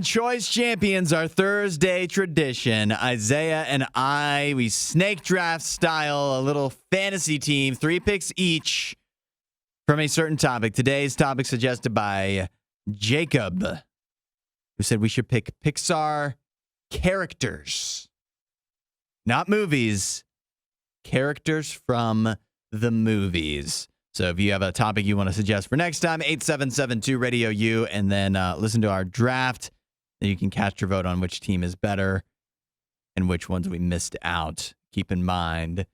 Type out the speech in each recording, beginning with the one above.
Choice Champions, our Thursday tradition. Isaiah and I, we snake draft style, a little fantasy team, 3 picks each from a certain topic. Today's topic suggested by Jacob, who said we should pick Pixar characters, not movies, characters from the movies. So if you have a topic you want to suggest for next time, 8772 Radio U, and then listen to our draft. Then you can cast your vote on which team is better and which ones we missed out. Keep in mind,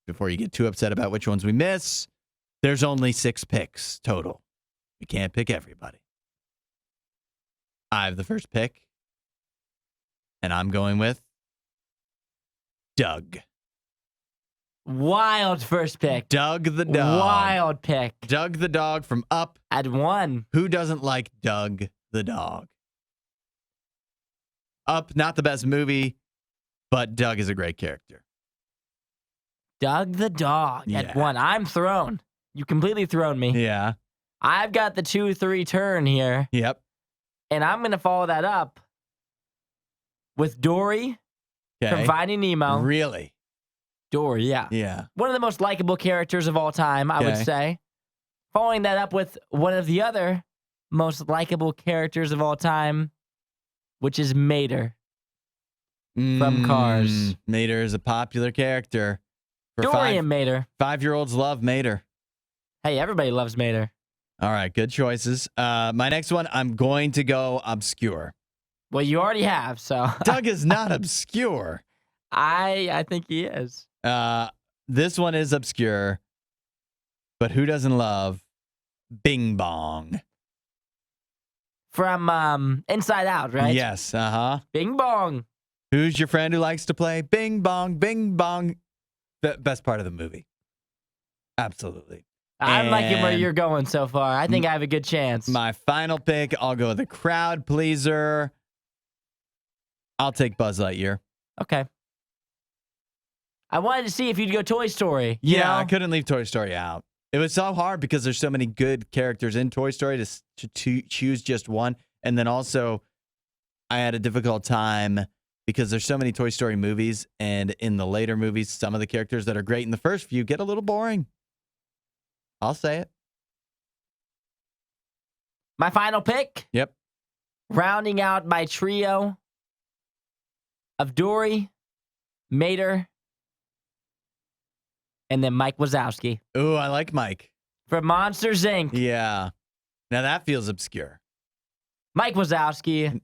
before you get too upset about which ones we miss, there's only 6 picks total. We can't pick everybody. I have the first pick, and I'm going with Doug. Wild first pick. Doug the dog. Wild pick. Doug the dog from Up. At 1. Who doesn't like Doug the dog? Up, not the best movie, but Doug is a great character. Doug the dog at 1. I'm thrown. You completely thrown me. Yeah. I've got the 2-3 turn here. Yep. And I'm going to follow that up with Dory from Finding Nemo. Really? Dory, yeah. Yeah. One of the most likable characters of all time, I would say. Following that up with one of the other most likable characters of all time, which is Mater from Cars. Mater is a popular character. Dory and Mater. 5-year-olds love Mater. Hey, everybody loves Mater. All right, good choices. My next one, I'm going to go obscure. Well, you already have, so. Doug is not obscure. I think he is. This one is obscure, but who doesn't love Bing Bong? From Inside Out, right? Yes, Bing Bong. Who's your friend who likes to play Bing Bong, Bing Bong? The best part of the movie. Absolutely. I'm liking where you're going so far. I think I have a good chance. My final pick, I'll go with a crowd pleaser. I'll take Buzz Lightyear. Okay. I wanted to see if you'd go Toy Story. Yeah, I couldn't leave Toy Story out. It was so hard because there's so many good characters in Toy Story to choose just one. And then also, I had a difficult time because there's so many Toy Story movies. And in the later movies, some of the characters that are great in the first few get a little boring. I'll say it. My final pick. Yep. Rounding out my trio of Dory, Mater, and then Mike Wazowski. Ooh, I like Mike. From Monsters, Inc. Yeah. Now that feels obscure. Mike Wazowski.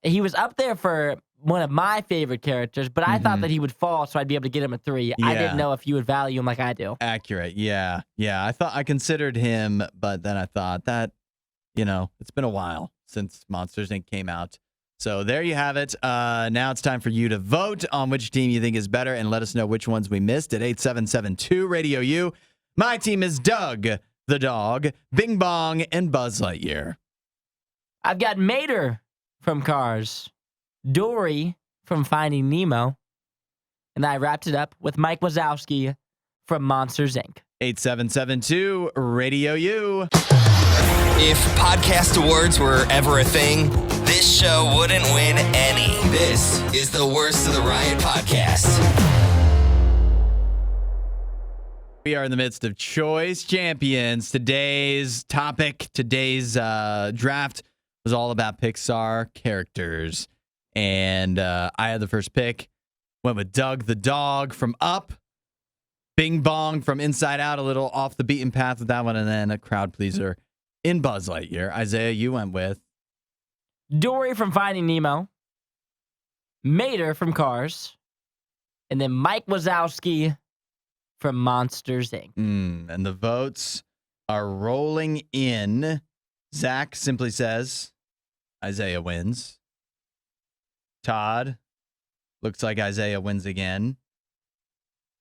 He was up there for one of my favorite characters, but I thought that he would fall, so I'd be able to get him a 3. Yeah. I didn't know if you would value him like I do. Accurate. Yeah. Yeah. I considered him, but then I thought that, it's been a while since Monsters, Inc. came out. So there you have it. Now it's time for you to vote on which team you think is better and let us know which ones we missed at 8772 Radio U. My team is Doug the dog, Bing Bong, and Buzz Lightyear. I've got Mater from Cars, Dory from Finding Nemo, and I wrapped it up with Mike Wazowski from Monsters, Inc. 8772 Radio U. If podcast awards were ever a thing, this show wouldn't win any. This is the Worst of the Riot podcast. We are in the midst of Choice Champions. Today's topic, today's draft was all about Pixar characters. And I had the first pick. Went with Doug the dog from Up. Bing Bong from Inside Out, a little off the beaten path with that one. And then a crowd pleaser in Buzz Lightyear. Isaiah, you went with Dory from Finding Nemo, Mater from Cars, and then Mike Wazowski from Monsters, Inc. And the votes are rolling in. Zach simply says Isaiah wins. Todd, looks like Isaiah wins again.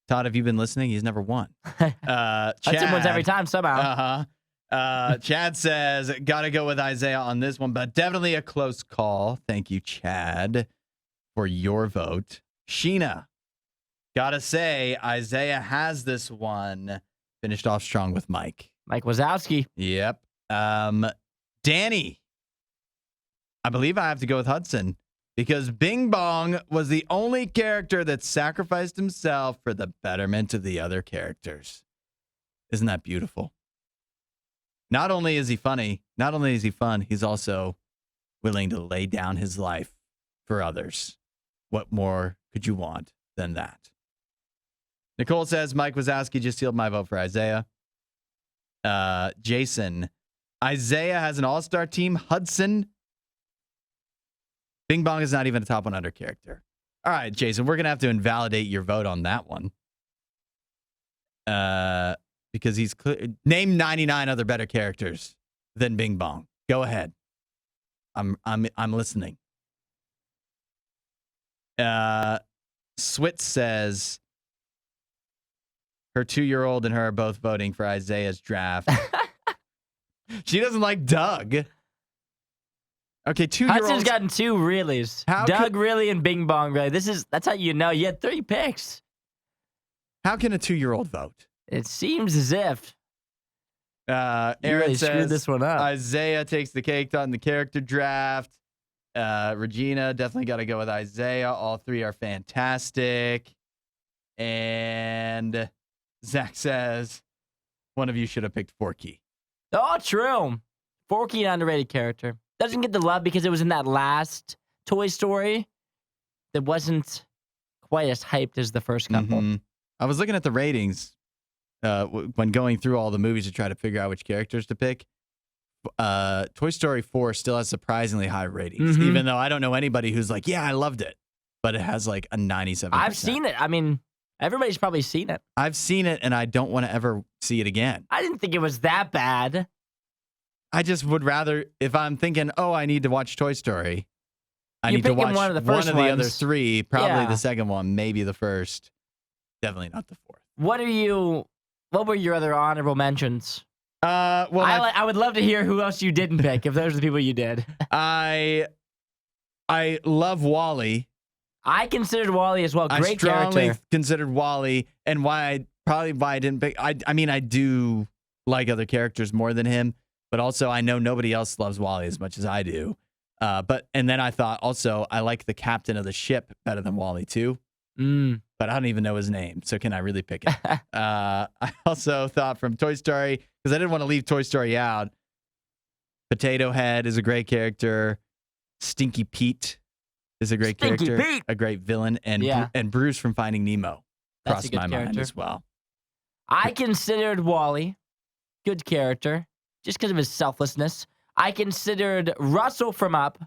Todd, have you been listening? He's never won. Chad wins every time somehow. Chad says, gotta go with Isaiah on this one, but definitely a close call. Thank you, Chad, for your vote. Sheena, gotta say, Isaiah has this one. Finished off strong with Mike. Mike Wazowski. Yep. Danny, I believe I have to go with Hudson because Bing Bong was the only character that sacrificed himself for the betterment of the other characters. Isn't that beautiful? Not only is he funny, not only is he fun, he's also willing to lay down his life for others. What more could you want than that? Nicole says, Mike Wazowski just sealed my vote for Isaiah. Jason, Isaiah has an all-star team. Hudson. Bing Bong is not even a top 100 character. All right, Jason, we're going to have to invalidate your vote on that one. Because he's name 99 other better characters than Bing Bong. Go ahead. I'm listening. Swit says her 2-year-old and her are both voting for Isaiah's draft. She doesn't like Doug. Okay, 2-year-old. Hudson's gotten 2 reallys. Doug really and Bing Bong really. That's how you know. You had 3 picks. How can a 2-year-old vote? It seems as if. Aaron really says screwed this one up. Isaiah takes the cake on the character draft. Regina, definitely got to go with Isaiah. All 3 are fantastic. And Zach says one of you should have picked Forky. Oh, true. Forky, an underrated character. Doesn't get the love because it was in that last Toy Story that wasn't quite as hyped as the first couple. Mm-hmm. I was looking at the ratings when going through all the movies to try to figure out which characters to pick. Toy Story 4 still has surprisingly high ratings, even though I don't know anybody who's like, yeah, I loved it. But it has like a 97%. I've seen it. I mean, everybody's probably seen it. I've seen it, and I don't want to ever see it again. I didn't think it was that bad. I just would rather, if I'm thinking, oh, I need to watch Toy Story, I You're need to picking watch one of the first other ones. 3, probably Yeah. the second one, maybe the first, definitely not the 4th. What were your other honorable mentions? Well, I would love to hear who else you didn't pick, if those are the people you did. I love Wall-E. I considered Wall-E as well. Great I strongly character. considered Wall-E, and why I didn't pick. I mean, I do like other characters more than him, but also I know nobody else loves Wall-E as much as I do. And then I thought also I like the captain of the ship better than Wall-E too. But I don't even know his name, so can I really pick it? I also thought from Toy Story, because I didn't want to leave Toy Story out, Potato Head is a great character. Stinky Pete is a great character. Pete. A great villain. And and Bruce from Finding Nemo That's a crossed good my mind character. as well. I considered Wall-E. Good character. Just because of his selflessness. I considered Russell from Up.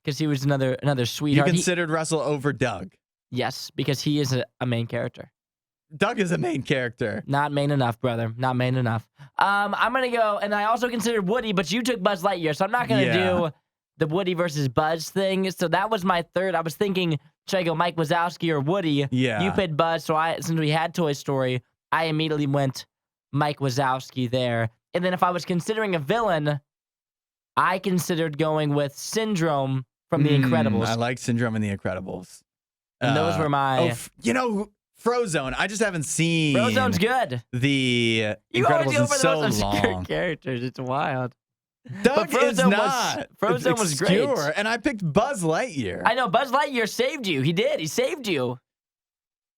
Because he was another You sweetheart. considered Russell over Doug. Yes, because he is a main character. Doug is a main character. Not main enough, brother. Not main enough. I'm going to go, and I also considered Woody, but you took Buzz Lightyear, so I'm not going to do the Woody versus Buzz thing. So that was my third. I was thinking, should I go Mike Wazowski or Woody? Yeah. You picked Buzz, so since we had Toy Story, I immediately went Mike Wazowski there. And then if I was considering a villain, I considered going with Syndrome from The Incredibles. I like Syndrome and The Incredibles. And those were my... Frozone. I just haven't seen... Frozone's good. The You Incredibles always go in for so those obscure long. characters. It's wild. Doug But is not. Frozen It's was great. obscure, and I picked Buzz Lightyear. I know. Buzz Lightyear saved you. He did. He saved you.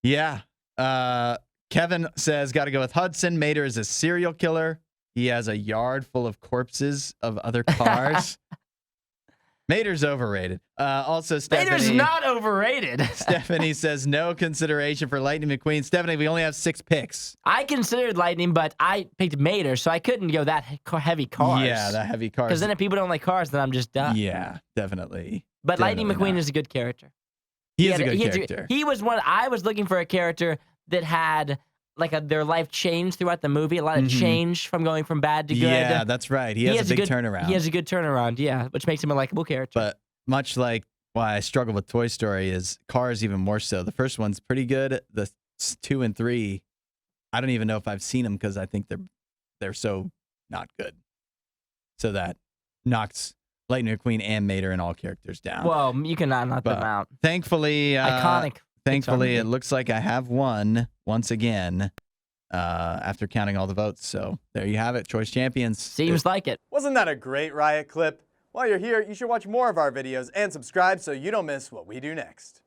Yeah. Kevin says, got to go with Hudson. Mater is a serial killer. He has a yard full of corpses of other cars. Mater's overrated. Also, Stephanie. Mater's not overrated. Stephanie says, no consideration for Lightning McQueen. Stephanie, we only have 6 picks. I considered Lightning, but I picked Mater, so I couldn't go that heavy cars. Yeah, that heavy cars. Because then if people don't like cars, then I'm just done. Yeah, definitely. But Lightning Definitely McQueen not. is a good character. He is a good character. He was one. I was looking for a character that had their life changed throughout the movie. A lot of change from going from bad to good. Yeah, that's right. He has a big turnaround. He has a good turnaround, yeah, which makes him a likable character. But much like why I struggle with Toy Story is Cars even more so. The first one's pretty good. The 2 and 3, I don't even know if I've seen them because I think they're so not good. So that knocks Lightning McQueen and Mater and all characters down. Well, you cannot knock them out. Thankfully, Iconic. Thankfully, it looks like I have won once again after counting all the votes. So there you have it, Choice Champions. Seems like it. Wasn't that a great Riot clip? While you're here, you should watch more of our videos and subscribe so you don't miss what we do next.